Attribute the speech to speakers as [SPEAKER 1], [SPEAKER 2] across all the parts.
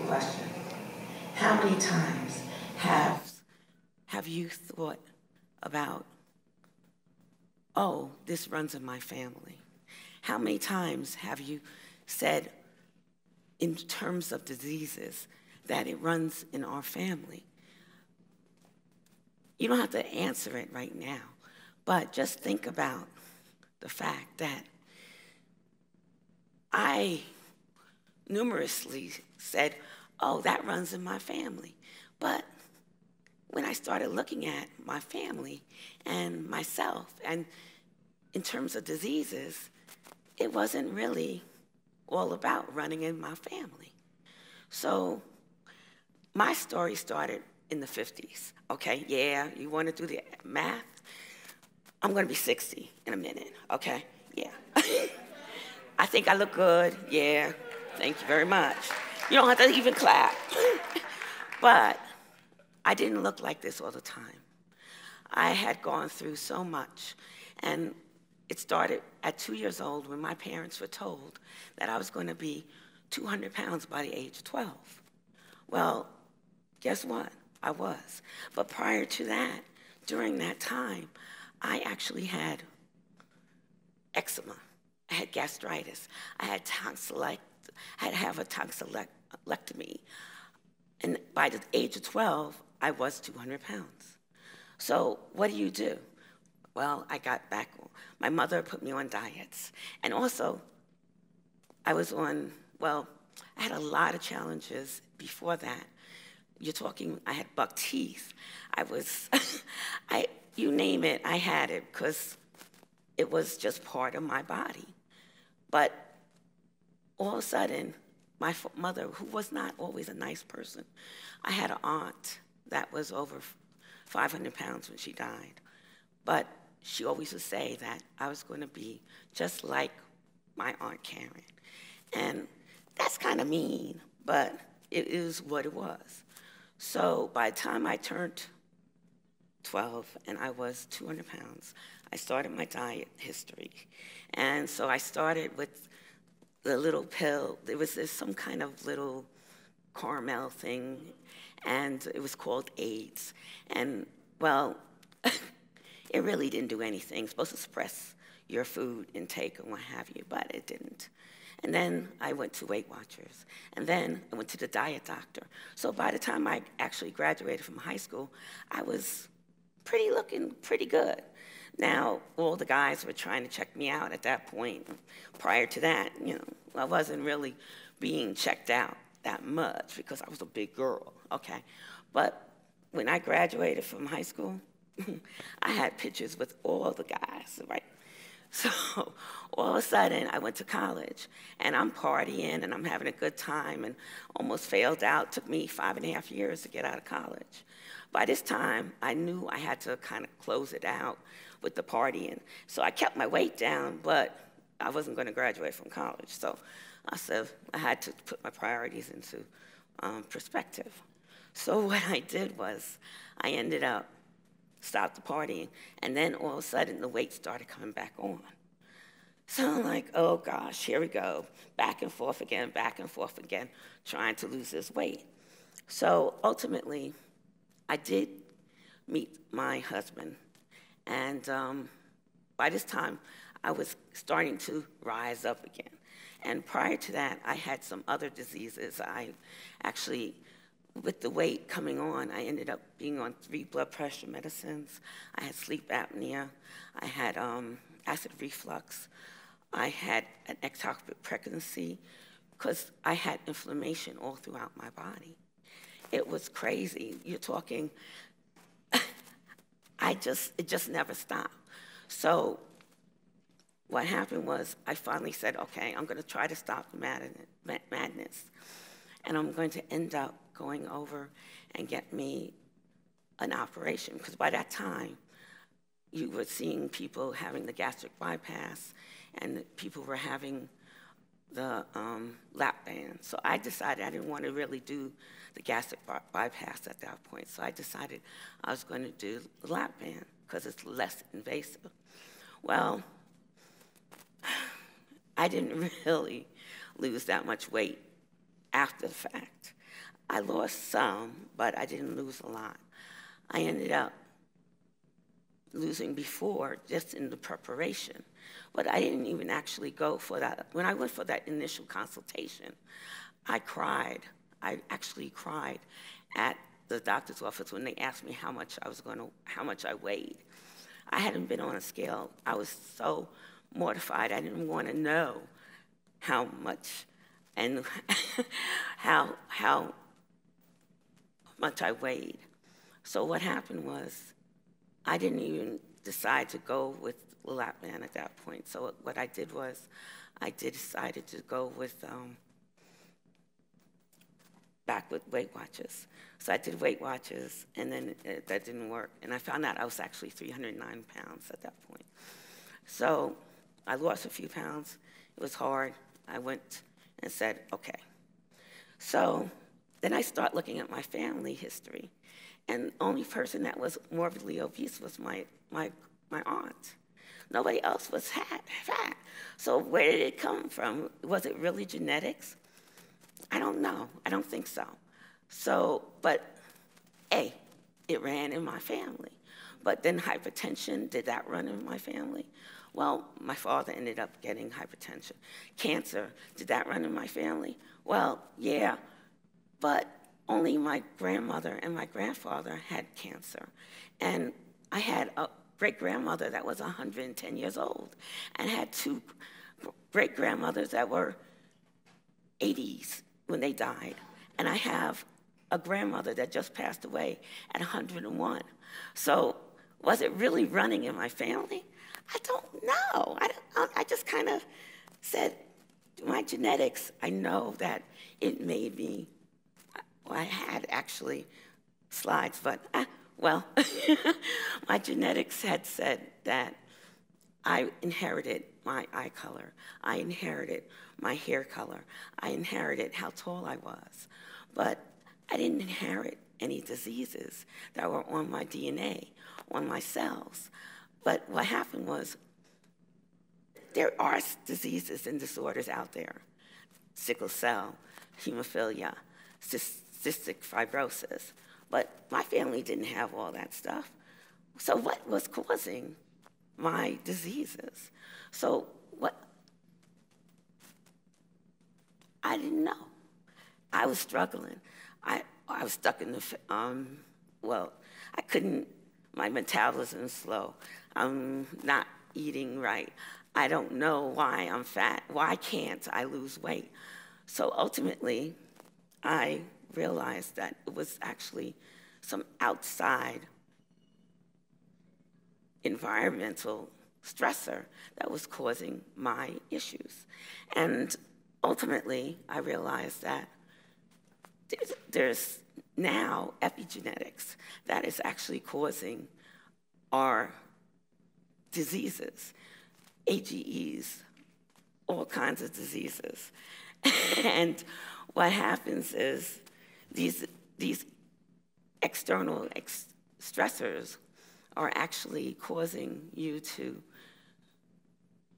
[SPEAKER 1] question. How many times have you thought about, oh, this runs in my family? How many times have you said, in terms of diseases, that it runs in our family? You don't have to answer it right now, but just think about the fact that I numerously said, oh, that runs in my family. But when I started looking at my family and myself, and in terms of diseases, it wasn't really all about running in my family. So my story started in the 50s, okay? Yeah, you want to do the math? I'm going to be 60 in a minute, okay? Yeah. I think I look good, yeah. Thank you very much. You don't have to even clap. But I didn't look like this all the time. I had gone through so much, and it started at 2 years old when my parents were told that I was going to be 200 pounds by the age of 12. Well, guess what? I was. But prior to that, during that time, I actually had eczema. I had gastritis. I had had to have a tonsillectomy. And by the age of 12, I was 200 pounds. So what do? Well, I got back. My mother put me on diets. And also, I was on, well, I had a lot of challenges before that. You're talking, I had buck teeth. I was, you name it, I had it, because it was just part of my body. But all of a sudden, my mother, who was not always a nice person, I had an aunt that was over 500 pounds when she died. But she always would say that I was going to be just like my Aunt Karen. And that's kind of mean, but it is what it was. So by the time I turned 12 and I was 200 pounds, I started my diet history. And so I started with the little pill. There was some kind of little caramel thing, and it was called AIDS. And, well, it really didn't do anything. It's supposed to suppress your food intake and what have you, but it didn't. And then I went to Weight Watchers. And then I went to the diet doctor. So by the time I actually graduated from high school, I was looking pretty good. Now, all the guys were trying to check me out at that point. Prior to that, I wasn't really being checked out that much because I was a big girl, okay? But when I graduated from high school, I had pictures with all the guys, right? So all of a sudden, I went to college, and I'm partying, and I'm having a good time, and almost failed out. It took me 5.5 years to get out of college. By this time, I knew I had to kind of close it out with the partying. So I kept my weight down, but I wasn't going to graduate from college. So I said I had to put my priorities into perspective. So what I did was I ended up stopped the partying, and then all of a sudden the weight started coming back on. So I'm like, oh gosh, here we go, back and forth again, trying to lose this weight. So ultimately, I did meet my husband, and by this time, I was starting to rise up again. And prior to that, I had some other diseases. I actually, with the weight coming on, I ended up being on 3 blood pressure medicines. I had sleep apnea. I had acid reflux. I had an ectopic pregnancy because I had inflammation all throughout my body. It was crazy. You're talking, it just never stopped. So what happened was I finally said, okay, I'm going to try to stop the madness. And I'm going to end up going over and get me an operation. Because by that time, you were seeing people having the gastric bypass, and people were having the lap band. So I decided I didn't want to really do the gastric bypass at that point. So I decided I was going to do the lap band because it's less invasive. Well, I didn't really lose that much weight after the fact. I lost some, but I didn't lose a lot. I ended up losing before, just in the preparation. But I didn't even actually go for that. When I went for that initial consultation, I cried. I actually cried at the doctor's office when they asked me how much I weighed. I hadn't been on a scale. I was so mortified. I didn't want to know how much and how much I weighed. So what happened was I didn't even decide to go with Lap-Band at that point. So what I did was I decided to go with back with Weight Watchers. So I did Weight Watchers, and then that didn't work. And I found out I was actually 309 pounds at that point. So I lost a few pounds. It was hard. I went and said, okay. So then I start looking at my family history, and the only person that was morbidly obese was my aunt. Nobody else was fat. So where did it come from? Was it really genetics? I don't know. I don't think so. So, but A, it ran in my family. But then hypertension, did that run in my family? Well, my father ended up getting hypertension. Cancer, did that run in my family? Well, yeah, but only my grandmother and my grandfather had cancer. And I had a great-grandmother that was 110 years old and had two great-grandmothers that were 80s when they died. And I have a grandmother that just passed away at 101. So was it really running in my family? I don't know. I just kind of said, my genetics, I know that it made me, well, I had actually slides, but, well, my genetics had said that I inherited my eye color. I inherited my hair color. I inherited how tall I was. But I didn't inherit any diseases that were on my DNA, on my cells. But what happened was, there are diseases and disorders out there. Sickle cell, hemophilia, cystic fibrosis. But my family didn't have all that stuff. So what was causing my diseases? So I didn't know. I was struggling. I was stuck in the, well, I couldn't, my metabolism's slow. I'm not eating right. I don't know why I'm fat. Why can't I lose weight? So ultimately, I realized that it was actually some outside environmental stressor that was causing my issues. And ultimately, I realized that there's now epigenetics that is actually causing our diseases, AGEs, all kinds of diseases. And what happens is these external stressors are actually causing you to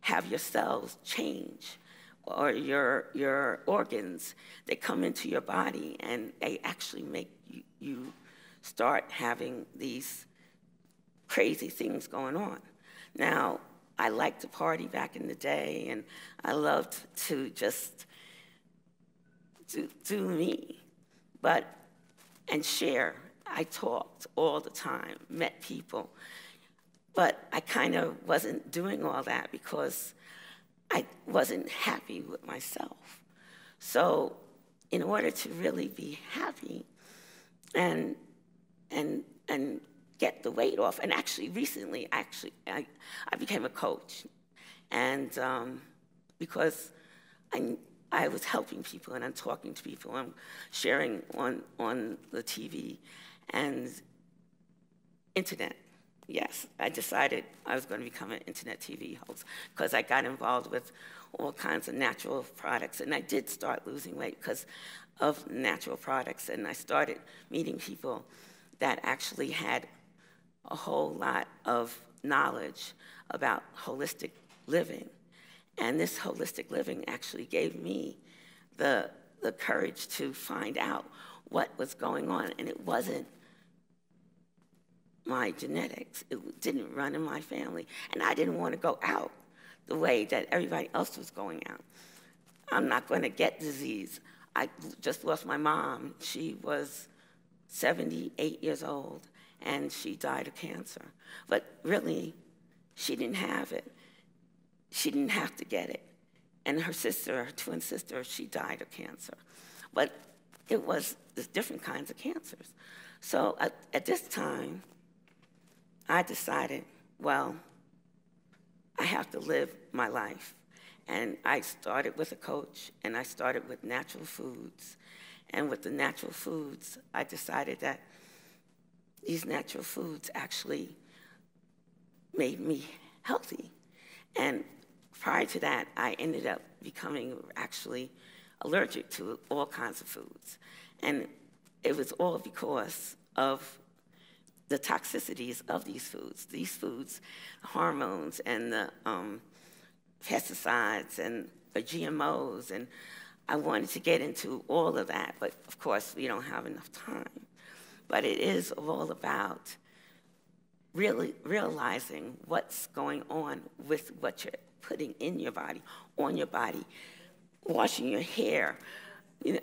[SPEAKER 1] have your cells change, or your organs, they come into your body and they actually make you start having these crazy things going on. Now, I liked to party back in the day, and I loved to just do me, and share. I talked all the time, met people, but I kind of wasn't doing all that because I wasn't happy with myself. So in order to really be happy and get the weight off, and actually recently, I became a coach. And because I was helping people, and I'm talking to people, I'm sharing on the TV and internet. Yes, I decided I was going to become an internet TV host because I got involved with all kinds of natural products. And I did start losing weight because of natural products. And I started meeting people that actually had a whole lot of knowledge about holistic living. And this holistic living actually gave me the courage to find out what was going on, and it wasn't my genetics. It didn't run in my family, and I didn't want to go out the way that everybody else was going out. I'm not going to get disease. I just lost my mom. She was 78 years old, and she died of cancer. But really, she didn't have it. She didn't have to get it. And her sister, her twin sister, she died of cancer. But it was different kinds of cancers. So at this time, I decided, well, I have to live my life. And I started with a coach, and I started with natural foods. And with the natural foods, I decided that these natural foods actually made me healthy. And prior to that, I ended up becoming actually allergic to all kinds of foods. And it was all because of the toxicities of these foods, hormones and the pesticides and the GMOs. And I wanted to get into all of that, but of course we don't have enough time. But it is all about really realizing what's going on with what you're putting in your body, on your body, washing your hair, you know,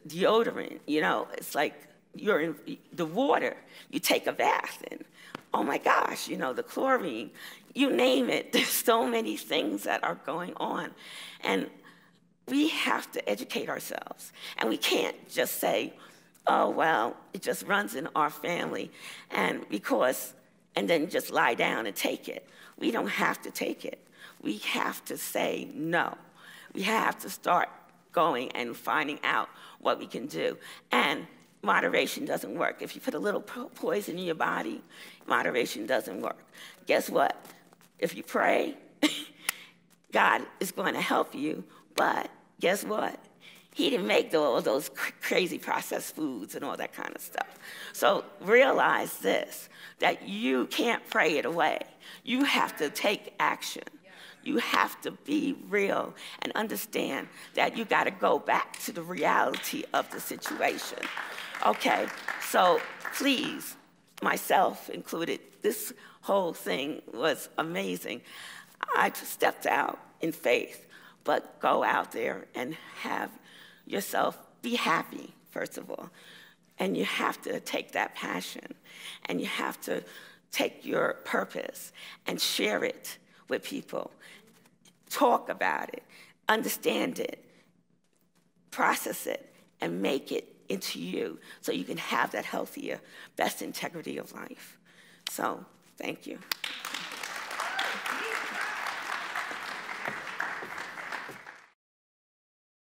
[SPEAKER 1] deodorant, you know, it's like you're in the water, you take a bath in. Oh my gosh, you know, the chlorine, you name it. There's so many things that are going on. And we have to educate ourselves. And we can't just say, oh, well, it just runs in our family, and then just lie down and take it. We don't have to take it. We have to say no. We have to start going and finding out what we can do. And moderation doesn't work. If you put a little poison in your body, moderation doesn't work. Guess what? If you pray, God is going to help you, but guess what? He didn't make all those crazy processed foods and all that kind of stuff. So realize this, that you can't pray it away. You have to take action. You have to be real and understand that you got to go back to the reality of the situation. Okay, so please, myself included, this whole thing was amazing. I stepped out in faith, but go out there and have yourself be happy, first of all. And you have to take that passion, and you have to take your purpose and share it with people. Talk about it, understand it, process it, and make it into you so you can have that healthier, best integrity of life. So, thank you.